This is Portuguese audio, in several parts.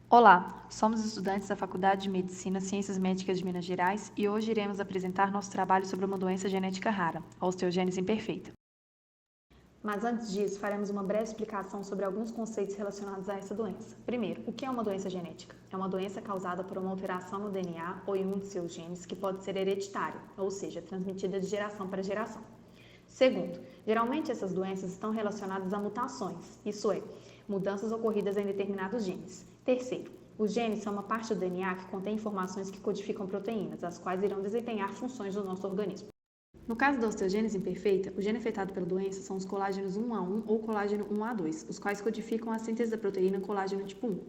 Olá, somos estudantes da Faculdade de Medicina, Ciências Médicas de Minas Gerais e hoje iremos apresentar nosso trabalho sobre uma doença genética rara, a osteogênese imperfeita. Mas antes disso, faremos uma breve explicação sobre alguns conceitos relacionados a essa doença. Primeiro, o que é uma doença genética? É uma doença causada por uma alteração no DNA ou em um de seus genes que pode ser hereditária, ou seja, transmitida de geração para geração. Segundo, geralmente essas doenças estão relacionadas a mutações, isso é, mudanças ocorridas em determinados genes. Terceiro, os genes são uma parte do DNA que contém informações que codificam proteínas, as quais irão desempenhar funções do nosso organismo. No caso da osteogênese imperfeita, o gene afetado pela doença são os colágenos 1A1 ou colágeno 1A2, os quais codificam a síntese da proteína colágeno tipo 1.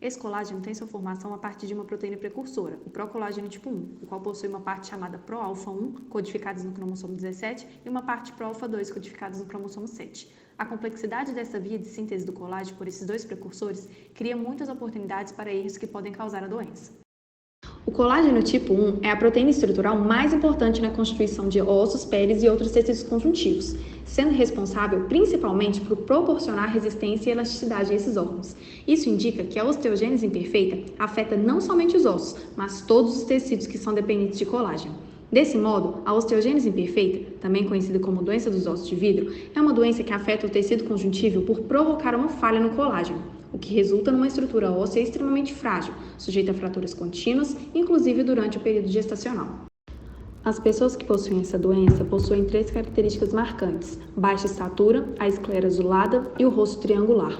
Esse colágeno tem sua formação a partir de uma proteína precursora, o procolágeno tipo 1, o qual possui uma parte chamada proalfa-1, codificadas no cromossomo 17, e uma parte proalfa-2, codificadas no cromossomo 7. A complexidade dessa via de síntese do colágeno por esses dois precursores cria muitas oportunidades para erros que podem causar a doença. O colágeno tipo 1 é a proteína estrutural mais importante na constituição de ossos, peles e outros tecidos conjuntivos, sendo responsável principalmente por proporcionar resistência e elasticidade a esses órgãos. Isso indica que a osteogênese imperfeita afeta não somente os ossos, mas todos os tecidos que são dependentes de colágeno. Desse modo, a osteogênese imperfeita, também conhecida como doença dos ossos de vidro, é uma doença que afeta o tecido conjuntivo por provocar uma falha no colágeno, o que resulta numa estrutura óssea extremamente frágil, sujeita a fraturas contínuas, inclusive durante o período gestacional. As pessoas que possuem essa doença possuem três características marcantes: baixa estatura, a esclera azulada e o rosto triangular.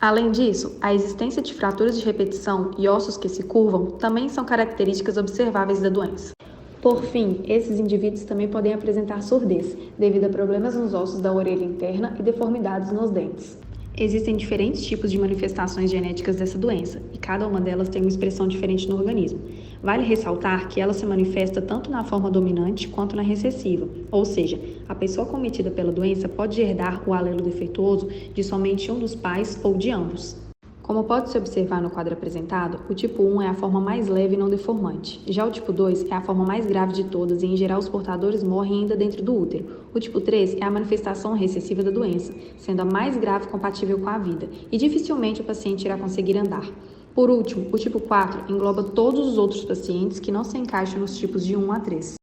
Além disso, a existência de fraturas de repetição e ossos que se curvam também são características observáveis da doença. Por fim, esses indivíduos também podem apresentar surdez, devido a problemas nos ossos da orelha interna e deformidades nos dentes. Existem diferentes tipos de manifestações genéticas dessa doença, e cada uma delas tem uma expressão diferente no organismo. Vale ressaltar que ela se manifesta tanto na forma dominante quanto na recessiva, ou seja, a pessoa cometida pela doença pode herdar o alelo defeituoso de somente um dos pais ou de ambos. Como pode-se observar no quadro apresentado, o tipo 1 é a forma mais leve e não deformante. Já o tipo 2 é a forma mais grave de todas e, em geral, os portadores morrem ainda dentro do útero. O tipo 3 é a manifestação recessiva da doença, sendo a mais grave compatível com a vida, e dificilmente o paciente irá conseguir andar. Por último, o tipo 4 engloba todos os outros pacientes que não se encaixam nos tipos de 1 a 3.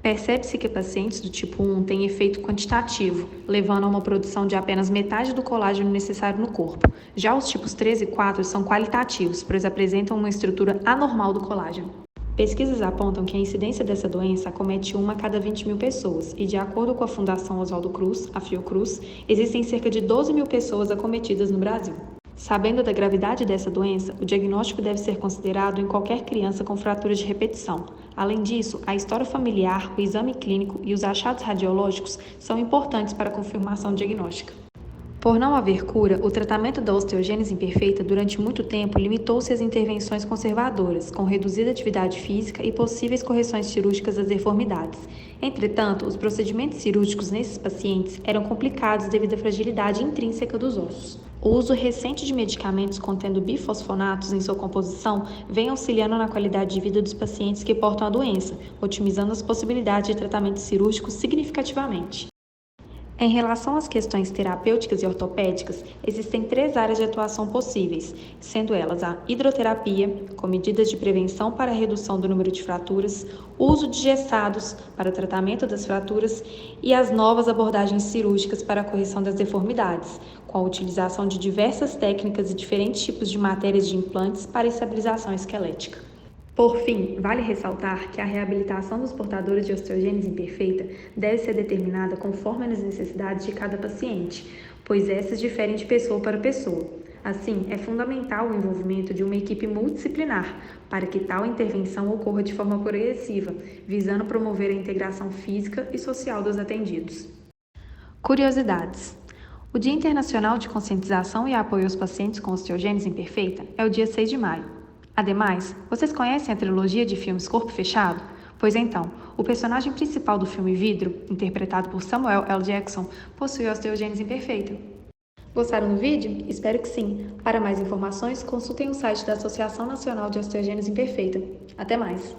Percebe-se que pacientes do tipo 1 têm efeito quantitativo, levando a uma produção de apenas metade do colágeno necessário no corpo. Já os tipos 3 e 4 são qualitativos, pois apresentam uma estrutura anormal do colágeno. Pesquisas apontam que a incidência dessa doença acomete 1 a cada 20 mil pessoas, e de acordo com a Fundação Oswaldo Cruz, a Fiocruz, existem cerca de 12 mil pessoas acometidas no Brasil. Sabendo da gravidade dessa doença, o diagnóstico deve ser considerado em qualquer criança com fratura de repetição. Além disso, a história familiar, o exame clínico e os achados radiológicos são importantes para a confirmação diagnóstica. Por não haver cura, o tratamento da osteogênese imperfeita durante muito tempo limitou-se às intervenções conservadoras, com reduzida atividade física e possíveis correções cirúrgicas das deformidades. Entretanto, os procedimentos cirúrgicos nesses pacientes eram complicados devido à fragilidade intrínseca dos ossos. O uso recente de medicamentos contendo bifosfonatos em sua composição vem auxiliando na qualidade de vida dos pacientes que portam a doença, otimizando as possibilidades de tratamento cirúrgico significativamente. Em relação às questões terapêuticas e ortopédicas, existem três áreas de atuação possíveis, sendo elas a hidroterapia, com medidas de prevenção para a redução do número de fraturas, o uso de gessados para o tratamento das fraturas e as novas abordagens cirúrgicas para a correção das deformidades, com a utilização de diversas técnicas e diferentes tipos de matérias de implantes para estabilização esquelética. Por fim, vale ressaltar que a reabilitação dos portadores de osteogênese imperfeita deve ser determinada conforme as necessidades de cada paciente, pois essas diferem de pessoa para pessoa. Assim, é fundamental o envolvimento de uma equipe multidisciplinar para que tal intervenção ocorra de forma progressiva, visando promover a integração física e social dos atendidos. Curiosidades. O Dia Internacional de Conscientização e Apoio aos Pacientes com Osteogênese Imperfeita é o dia 6 de maio. Ademais, vocês conhecem a trilogia de filmes Corpo Fechado? Pois então, o personagem principal do filme Vidro, interpretado por Samuel L. Jackson, possui osteogênese imperfeita. Gostaram do vídeo? Espero que sim! Para mais informações, consultem o site da Associação Nacional de Osteogênese Imperfeita. Até mais!